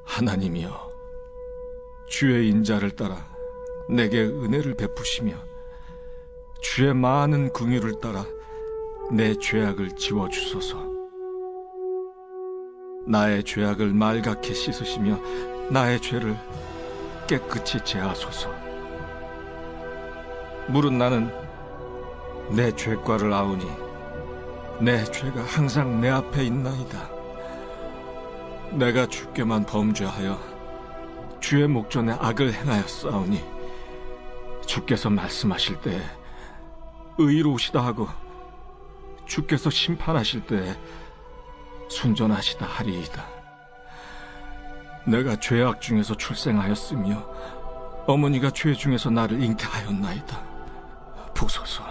하나님이여, 주의 인자를 따라 내게 은혜를 베푸시며 주의 많은 긍휼을 따라 내 죄악을 지워주소서. 나의 죄악을 말갛게 씻으시며 나의 죄를 깨끗이 제하소서. 물은 나는 내 죄과를 아우니 내 죄가 항상 내 앞에 있나이다. 내가 주께만 범죄하여 주의 목전에 악을 행하였사오니 주께서 말씀하실 때에 의로우시다 하고 주께서 심판하실 때에 순전하시다 하리이다. 내가 죄악 중에서 출생하였으며 어머니가 죄 중에서 나를 잉태하였나이다. 보소서,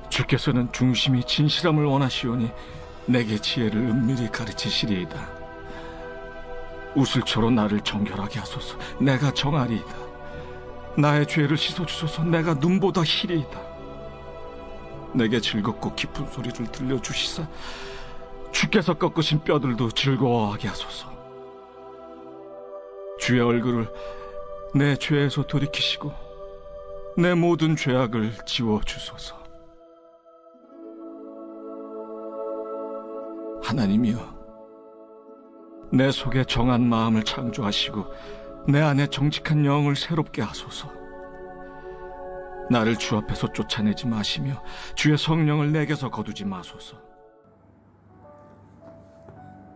주께서는 중심이 진실함을 원하시오니 내게 지혜를 은밀히 가르치시리이다. 우슬초로 나를 정결하게 하소서. 내가 정하리이다. 나의 죄를 씻어주소서. 내가 눈보다 희리이다. 내게 즐겁고 깊은 소리를 들려주시사 주께서 꺾으신 뼈들도 즐거워하게 하소서. 주의 얼굴을 내 죄에서 돌이키시고 내 모든 죄악을 지워주소서. 하나님이여, 내 속에 정한 마음을 창조하시고 내 안에 정직한 영을 새롭게 하소서. 나를 주 앞에서 쫓아내지 마시며 주의 성령을 내게서 거두지 마소서.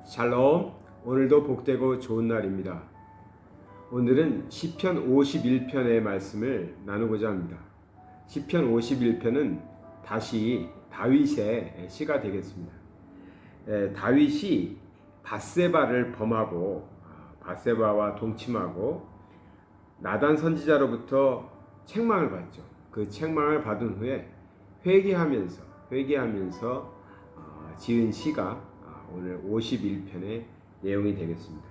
샬롬, 오늘도 복되고 좋은 날입니다. 오늘은 시편 51편의 말씀을 나누고자 합니다. 시편 51편은 다시 다윗의 시가 되겠습니다. 다윗이 밧세바를 범하고 밧세바와 동침하고 나단 선지자로부터 책망을 받죠. 그 책망을 받은 후에 회개하면서 지은 시가 오늘 51편의 내용이 되겠습니다.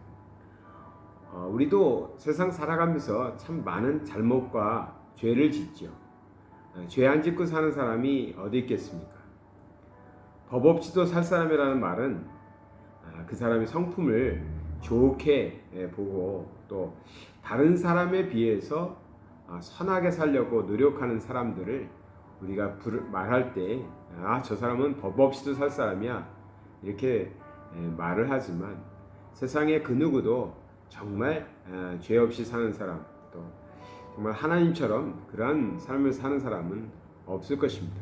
우리도 세상 살아가면서 참 많은 잘못과 죄를 짓죠. 죄 안 짓고 사는 사람이 어디 있겠습니까? 법 없이도 살 사람이라는 말은 그 사람의 성품을 좋게 보고 또 다른 사람에 비해서 선하게 살려고 노력하는 사람들을 우리가 말할 때 저 사람은 법 없이도 살 사람이야 이렇게 말을 하지만 세상에 그 누구도 정말 죄 없이 사는 사람, 또 정말 하나님처럼 그러한 삶을 사는 사람은 없을 것입니다.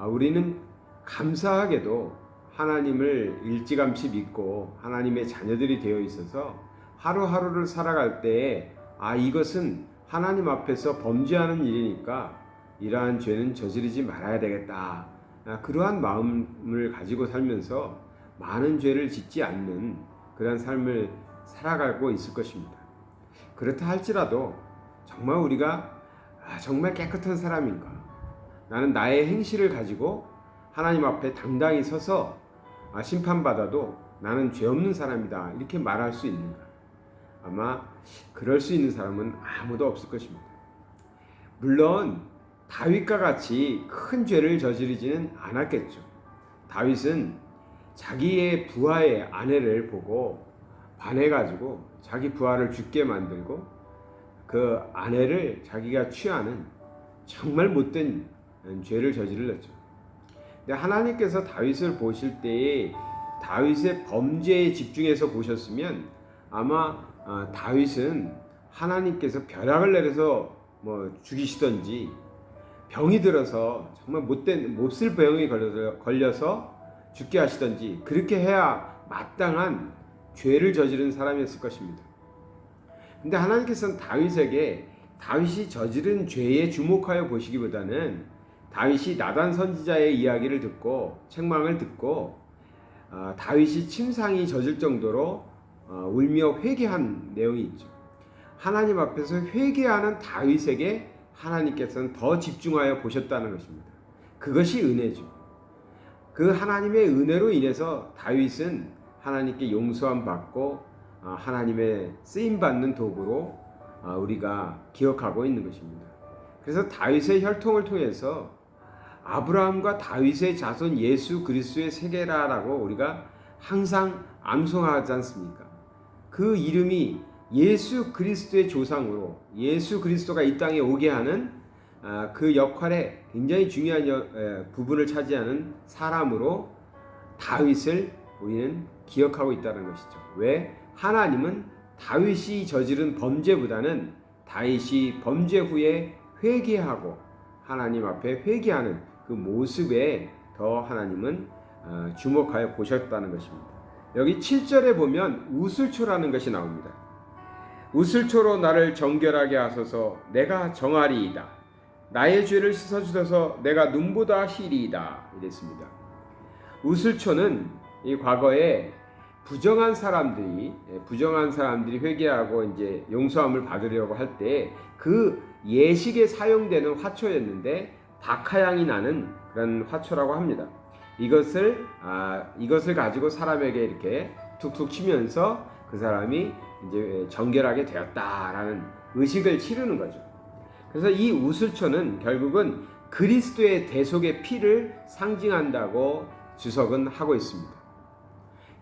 우리는 감사하게도 하나님을 일찌감치 믿고 하나님의 자녀들이 되어 있어서 하루하루를 살아갈 때에 이것은 하나님 앞에서 범죄하는 일이니까 이러한 죄는 저지르지 말아야 되겠다. 그러한 마음을 가지고 살면서 많은 죄를 짓지 않는 그러한 삶을 살아가고 있을 것입니다. 그렇다 할지라도 정말 우리가 정말 깨끗한 사람인가? 나는 나의 행실을 가지고 하나님 앞에 당당히 서서 심판받아도 나는 죄 없는 사람이다 이렇게 말할 수 있는가? 아마 그럴 수 있는 사람은 아무도 없을 것입니다. 물론 다윗과 같이 큰 죄를 저지르지는 않았겠죠. 다윗은 자기의 부하의 아내를 보고 반해가지고 자기 부하를 죽게 만들고 그 아내를 자기가 취하는 정말 못된 죄를 저질렀죠. 근데 하나님께서 다윗을 보실 때에 다윗의 범죄에 집중해서 보셨으면 아마 다윗은 하나님께서 벼락을 내려서 죽이시던지 병이 들어서 정말 몹쓸 병이 걸려서 죽게 하시던지 그렇게 해야 마땅한 죄를 저지른 사람이었을 것입니다. 근데 하나님께서는 다윗에게 다윗이 저지른 죄에 주목하여 보시기보다는 다윗이 나단 선지자의 이야기를 듣고 책망을 듣고 다윗이 침상이 젖을 정도로 울며 회개한 내용이 있죠. 하나님 앞에서 회개하는 다윗에게 하나님께서는 더 집중하여 보셨다는 것입니다. 그것이 은혜죠. 그 하나님의 은혜로 인해서 다윗은 하나님께 용서함 받고 하나님의 쓰임 받는 도구로 우리가 기억하고 있는 것입니다. 그래서 다윗의 혈통을 통해서 아브라함과 다윗의 자손 예수 그리스도의 세계라라고 우리가 항상 암송하지 않습니까? 그 이름이 예수 그리스도의 조상으로, 예수 그리스도가 이 땅에 오게 하는 그 역할에 굉장히 중요한 부분을 차지하는 사람으로 다윗을 우리는 기억하고 있다는 것이죠. 왜? 하나님은 다윗이 저지른 범죄보다는 다윗이 범죄 후에 회개하고 하나님 앞에 회개하는 그 모습에 더 하나님은 주목하여 보셨다는 것입니다. 여기 7절에 보면 우슬초라는 것이 나옵니다. 우슬초로 나를 정결하게 하소서. 내가 정하리이다. 나의 죄를 씻어주소서. 내가 눈보다 희리이다. 이랬습니다. 우슬초는 이 과거에 부정한 사람들이 회개하고 이제 용서함을 받으려고 할 때 그 예식에 사용되는 화초였는데 박하향이 나는 그런 화초라고 합니다. 이것을 가지고 사람에게 이렇게 툭툭 치면서 그 사람이 이제 정결하게 되었다라는 의식을 치르는 거죠. 그래서 이 우슬초는 결국은 그리스도의 대속의 피를 상징한다고 주석은 하고 있습니다.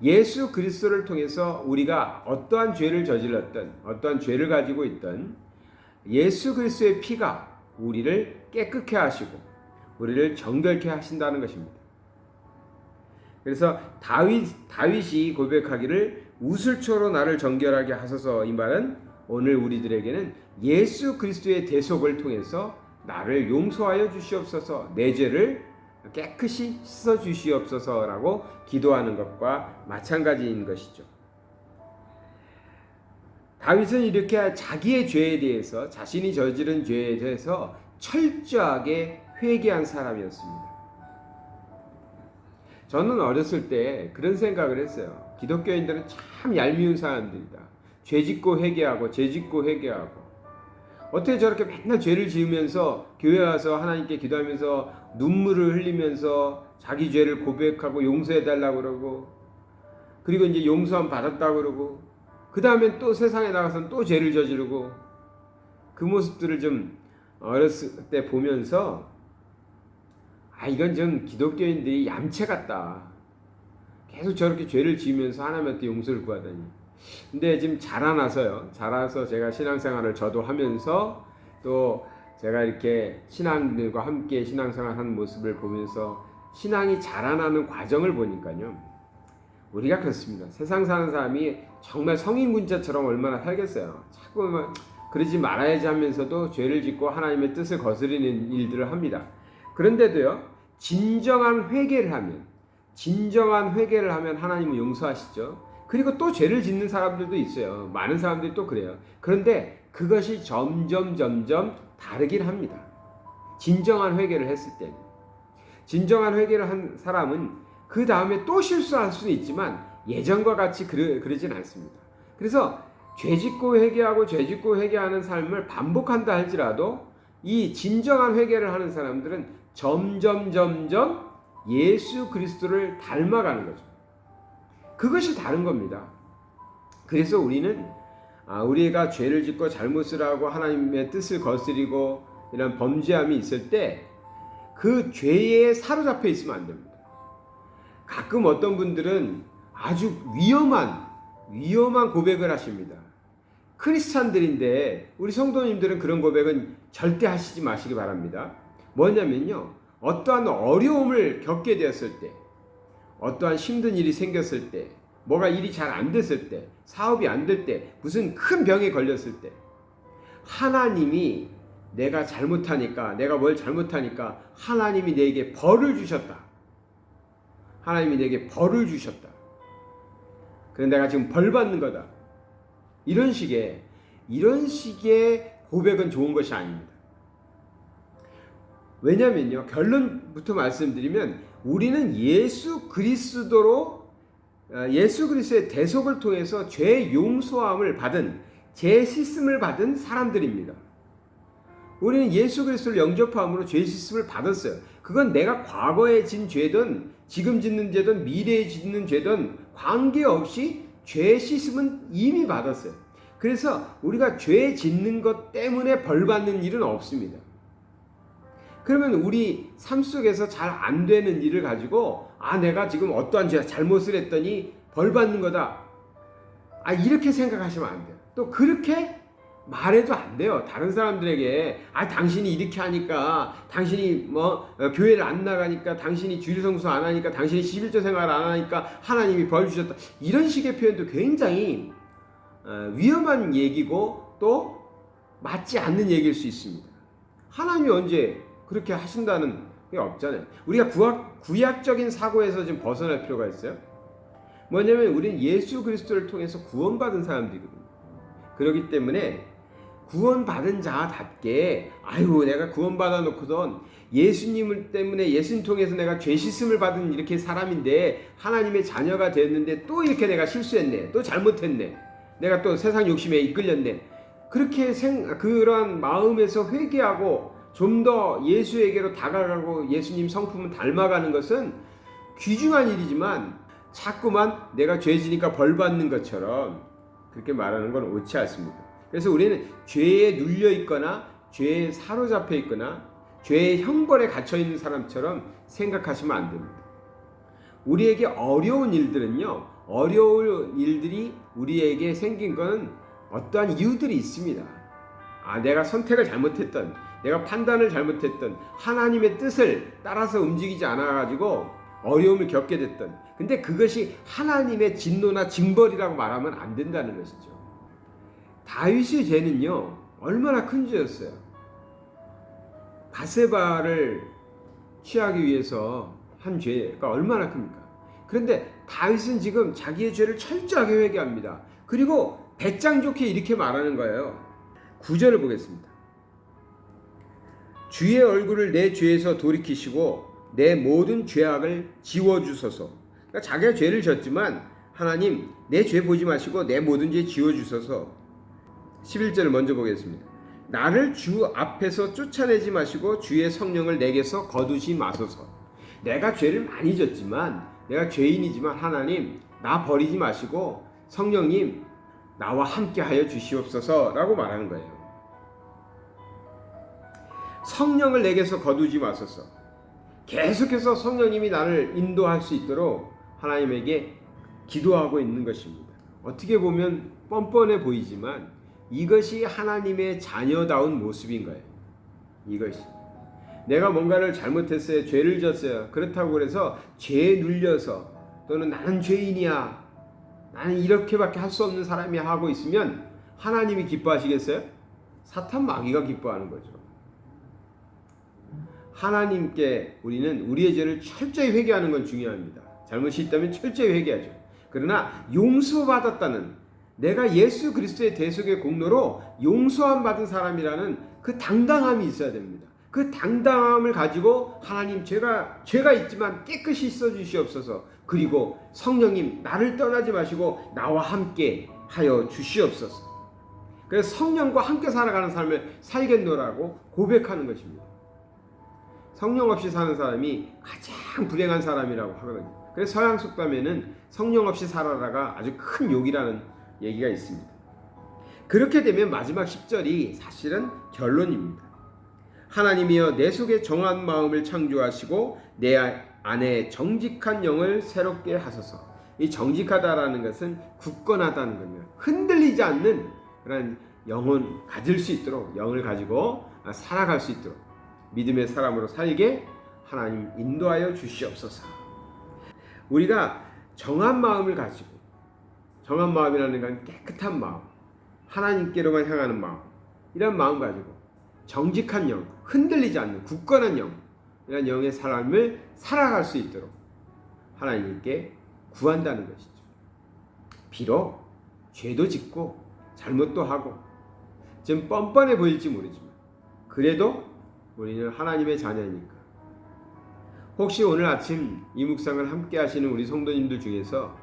예수 그리스도를 통해서 우리가 어떠한 죄를 저질렀든 어떠한 죄를 가지고 있든 예수 그리스도의 피가 우리를 깨끗게 하시고 우리를 정결케 하신다는 것입니다. 그래서 다윗이 고백하기를 우슬초로 나를 정결하게 하소서, 이 말은 오늘 우리들에게는 예수 그리스도의 대속을 통해서 나를 용서하여 주시옵소서, 내 죄를 깨끗이 씻어 주시옵소서라고 기도하는 것과 마찬가지인 것이죠. 다윗은 이렇게 자기의 죄에 대해서, 자신이 저지른 죄에 대해서 철저하게 회개한 사람이었습니다. 저는 어렸을 때 그런 생각을 했어요. 기독교인들은 참 얄미운 사람들이다. 죄 짓고 회개하고 죄 짓고 회개하고 어떻게 저렇게 맨날 죄를 지으면서 교회 와서 하나님께 기도하면서 눈물을 흘리면서 자기 죄를 고백하고 용서해달라고 그러고, 그리고 이제 용서함 받았다고 그러고, 그 다음에 또 세상에 나가서는 또 죄를 저지르고, 그 모습들을 좀 어렸을 때 보면서 이건 좀 기독교인들이 얌체 같다. 계속 저렇게 죄를 지으면서 하나님한테 용서를 구하다니. 근데 지금 자라서 제가 신앙생활을 저도 하면서 또 제가 이렇게 신앙들과 함께 신앙생활 하는 모습을 보면서 신앙이 자라나는 과정을 보니까요. 우리가 그렇습니다. 세상 사는 사람이 정말 성인군자처럼 얼마나 살겠어요. 자꾸 그러지 말아야지 하면서도 죄를 짓고 하나님의 뜻을 거스르는 일들을 합니다. 그런데도요, 진정한 회개를 하면 하나님은 용서하시죠. 그리고 또 죄를 짓는 사람들도 있어요. 많은 사람들이 또 그래요. 그런데 그것이 점점 다르긴 합니다. 진정한 회개를 했을 때는. 진정한 회개를 한 사람은 그 다음에 또 실수할 수는 있지만 예전과 같이 그러진 않습니다. 그래서 죄짓고 회개하는 삶을 반복한다 할지라도 이 진정한 회개를 하는 사람들은 점점 예수 그리스도를 닮아가는 거죠. 그것이 다른 겁니다. 그래서 우리는 우리가 죄를 짓고 잘못을 하고 하나님의 뜻을 거스리고 이런 범죄함이 있을 때 그 죄에 사로잡혀 있으면 안 됩니다. 가끔 어떤 분들은 아주 위험한 고백을 하십니다. 크리스찬들인데 우리 성도님들은 그런 고백은 절대 하시지 마시기 바랍니다. 뭐냐면요, 어떠한 어려움을 겪게 되었을 때, 어떠한 힘든 일이 생겼을 때, 뭐가 일이 잘 안 됐을 때, 사업이 안 될 때, 무슨 큰 병에 걸렸을 때, 하나님이 내가 뭘 잘못하니까 하나님이 내게 벌을 주셨다. 하나님이 내게 벌을 주셨다. 그래서 내가 지금 벌 받는 거다. 이런 식의 고백은 좋은 것이 아닙니다. 왜냐면요, 결론부터 말씀드리면 우리는 예수 그리스도의 대속을 통해서 죄 용서함을 받은, 죄 씻음을 받은 사람들입니다. 우리는 예수 그리스도를 영접함으로 죄 씻음을 받았어요. 그건 내가 과거에 진 죄든 지금 짓는 죄든 미래에 짓는 죄든 관계없이 죄 씻음은 이미 받았어요. 그래서 우리가 죄 짓는 것 때문에 벌 받는 일은 없습니다. 그러면 우리 삶 속에서 잘 안 되는 일을 가지고 내가 지금 어떠한 잘못을 했더니 벌 받는 거다. 이렇게 생각하시면 안 돼요. 또 그렇게 말해도 안 돼요. 다른 사람들에게 당신이 이렇게 하니까, 당신이 교회를 안 나가니까, 당신이 주일 성수 안 하니까, 당신이 11조 생활 안 하니까 하나님이 벌 주셨다. 이런 식의 표현도 굉장히 위험한 얘기고 또 맞지 않는 얘기일 수 있습니다. 하나님이 언제 그렇게 하신다는 게 없잖아요. 우리가 구약적인 사고에서 좀 벗어날 필요가 있어요. 뭐냐면 우리는 예수 그리스도를 통해서 구원받은 사람들이거든요. 그렇기 때문에 구원받은 자답게 내가 구원받아 놓고선 예수님을 때문에 예수님 통해서 내가 죄 씻음을 받은 이렇게 사람인데 하나님의 자녀가 됐는데 또 이렇게 내가 실수했네, 또 잘못했네, 내가 또 세상 욕심에 이끌렸네, 그렇게 그런 마음에서 회개하고 좀 더 예수에게로 다가가고 예수님 성품을 닮아가는 것은 귀중한 일이지만 자꾸만 내가 죄 지니까 벌 받는 것처럼 그렇게 말하는 건 옳지 않습니다. 그래서 우리는 죄에 눌려 있거나 죄에 사로잡혀 있거나 죄의 형벌에 갇혀 있는 사람처럼 생각하시면 안 됩니다. 우리에게 어려운 일들은요, 어려운 일들이 우리에게 생긴 건 어떠한 이유들이 있습니다. 내가 선택을 잘못했던, 내가 판단을 잘못했던, 하나님의 뜻을 따라서 움직이지 않아가지고 어려움을 겪게 됐던, 근데 그것이 하나님의 진노나 징벌이라고 말하면 안 된다는 것이죠. 다윗의 죄는요, 얼마나 큰 죄였어요. 바세바를 취하기 위해서 한 죄가 얼마나 큽니까? 그런데 다윗은 지금 자기의 죄를 철저하게 회개합니다. 그리고 배짱 좋게 이렇게 말하는 거예요. 9절을 보겠습니다. 주의 얼굴을 내 죄에서 돌이키시고 내 모든 죄악을 지워주소서. 그러니까 자기가 죄를 졌지만 하나님, 내 죄 보지 마시고 내 모든 죄 지워주소서. 11절을 먼저 보겠습니다. 나를 주 앞에서 쫓아내지 마시고 주의 성령을 내게서 거두지 마소서. 내가 죄를 많이 졌지만, 내가 죄인이지만 하나님, 나 버리지 마시고 성령님 나와 함께 하여 주시옵소서 라고 말하는 거예요. 성령을 내게서 거두지 마소서. 계속해서 성령님이 나를 인도할 수 있도록 하나님에게 기도하고 있는 것입니다. 어떻게 보면 뻔뻔해 보이지만 이것이 하나님의 자녀다운 모습인 거예요. 이것이. 내가 뭔가를 잘못했어요. 죄를 졌어요. 그렇다고 그래서 죄에 눌려서 또는 나는 죄인이야, 나는 이렇게밖에 할 수 없는 사람이야 하고 있으면 하나님이 기뻐하시겠어요? 사탄 마귀가 기뻐하는 거죠. 하나님께 우리는 우리의 죄를 철저히 회개하는 건 중요합니다. 잘못이 있다면 철저히 회개하죠. 그러나 용서받았다는, 내가 예수 그리스도의 대속의 공로로 용서함 받은 사람이라는 그 당당함이 있어야 됩니다. 그 당당함을 가지고 하나님, 죄가 있지만 깨끗이 씻어 주시옵소서. 그리고 성령님, 나를 떠나지 마시고 나와 함께 하여 주시옵소서. 그래서 성령과 함께 살아가는 삶을 살겠노라고 고백하는 것입니다. 성령 없이 사는 사람이 가장 불행한 사람이라고 하거든요. 그래서 서양 속담에는 성령 없이 살아라가 아주 큰 욕이라는 얘기가 있습니다. 그렇게 되면 마지막 10절이 사실은 결론입니다. 하나님이여 내 속에 정한 마음을 창조하시고 내 안에 정직한 영을 새롭게 하소서. 이 정직하다라는 것은 굳건하다는 겁니다. 흔들리지 않는 그런 영혼 가질 수 있도록, 영을 가지고 살아갈 수 있도록 믿음의 사람으로 살게 하나님 인도하여 주시옵소서. 우리가 정한 마음을 가지고, 정한 마음이라는 건 깨끗한 마음, 하나님께로만 향하는 마음, 이런 마음 가지고 정직한 영, 흔들리지 않는 굳건한 영, 이런 영의 삶을 살아갈 수 있도록 하나님께 구한다는 것이죠. 비록 죄도 짓고 잘못도 하고 좀 뻔뻔해 보일지 모르지만 그래도 우리는 하나님의 자녀니까. 혹시 오늘 아침 이 묵상을 함께 하시는 우리 성도님들 중에서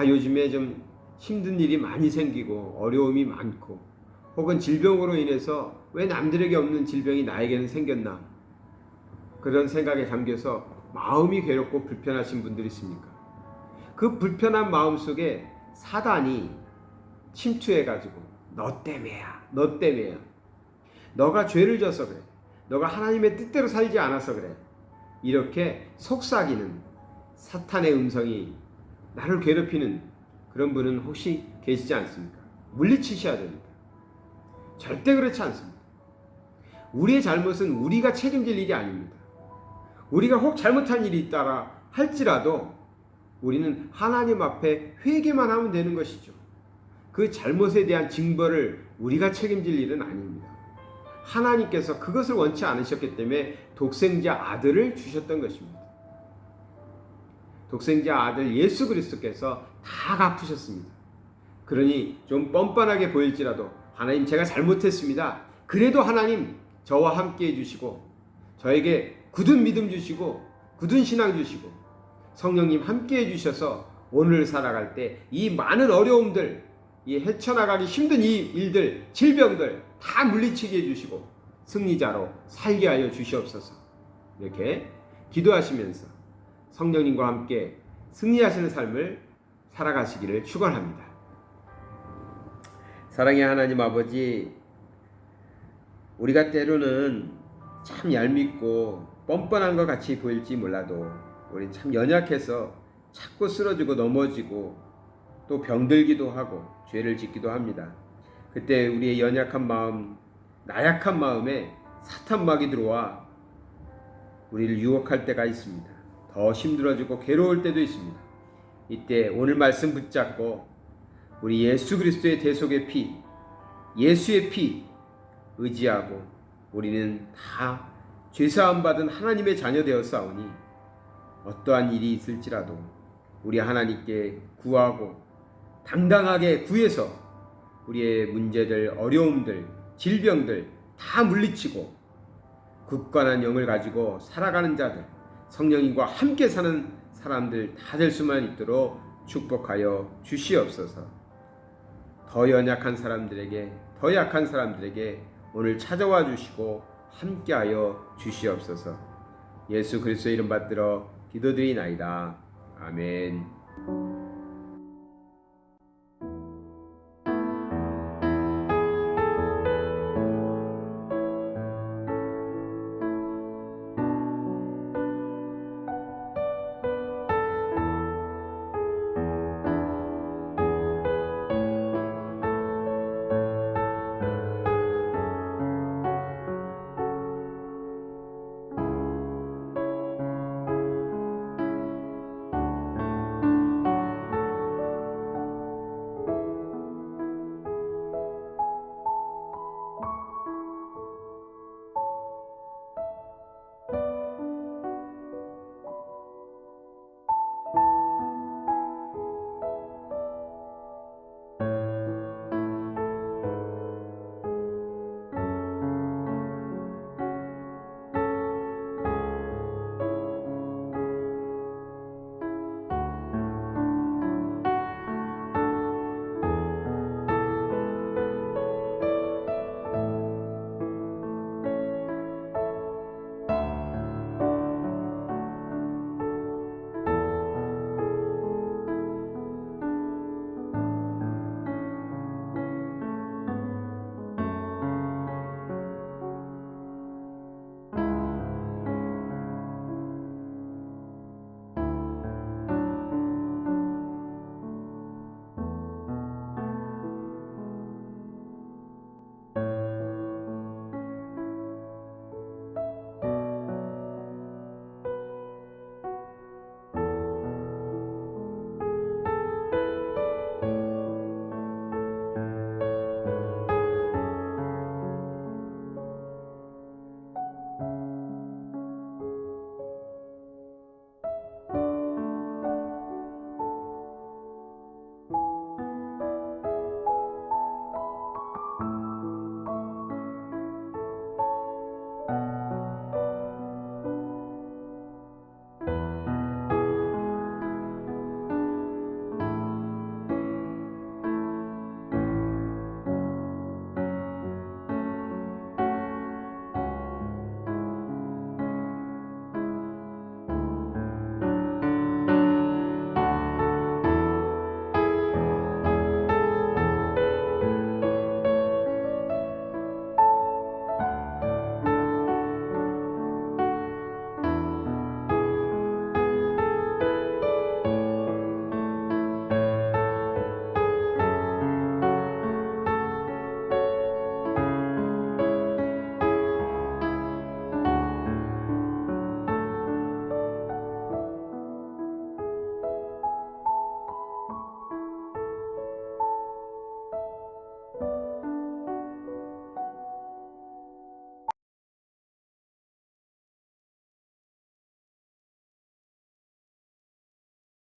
요즘에 좀 힘든 일이 많이 생기고 어려움이 많고 혹은 질병으로 인해서 왜 남들에게 없는 질병이 나에게는 생겼나, 그런 생각에 잠겨서 마음이 괴롭고 불편하신 분들이 있습니까? 그 불편한 마음 속에 사단이 침투해가지고 너 때문이야, 너 때문이야, 너가 죄를 져서 그래, 너가 하나님의 뜻대로 살지 않아서 그래, 이렇게 속삭이는 사탄의 음성이 나를 괴롭히는 그런 분은 혹시 계시지 않습니까? 물리치셔야 됩니다. 절대 그렇지 않습니다. 우리의 잘못은 우리가 책임질 일이 아닙니다. 우리가 혹 잘못한 일이 있다라 할지라도 우리는 하나님 앞에 회개만 하면 되는 것이죠. 그 잘못에 대한 징벌을 우리가 책임질 일은 아닙니다. 하나님께서 그것을 원치 않으셨기 때문에 독생자 아들을 주셨던 것입니다. 독생자 아들 예수 그리스도께서 다 갚으셨습니다. 그러니 좀 뻔뻔하게 보일지라도 하나님 제가 잘못했습니다. 그래도 하나님 저와 함께 해주시고 저에게 굳은 믿음 주시고 굳은 신앙 주시고 성령님 함께 해주셔서 오늘 살아갈 때 이 많은 어려움들, 이 헤쳐나가기 힘든 이 일들, 질병들 다 물리치게 해주시고 승리자로 살게 하여 주시옵소서. 이렇게 기도하시면서 성령님과 함께 승리하시는 삶을 살아가시기를 축원합니다. 사랑의 하나님 아버지, 우리가 때로는 참 얄밉고 뻔뻔한 것 같이 보일지 몰라도 우리 참 연약해서 자꾸 쓰러지고 넘어지고 또 병들기도 하고 죄를 짓기도 합니다. 그때 우리의 연약한 마음, 나약한 마음에 사탄막이 들어와 우리를 유혹할 때가 있습니다. 더 힘들어지고 괴로울 때도 있습니다. 이때 오늘 말씀 붙잡고 우리 예수 그리스도의 대속의 피, 예수의 피 의지하고 우리는 다 죄사함 받은 하나님의 자녀 되었사오니 어떠한 일이 있을지라도 우리 하나님께 구하고 당당하게 구해서 우리의 문제들, 어려움들, 질병들 다 물리치고 굳건한 영을 가지고 살아가는 자들, 성령님과 함께 사는 사람들 다 될 수만 있도록 축복하여 주시옵소서. 더 연약한 사람들에게, 더 약한 사람들에게 오늘 찾아와 주시고 함께하여 주시옵소서. 예수 그리스도의 이름 받들어 기도드리나이다. 아멘.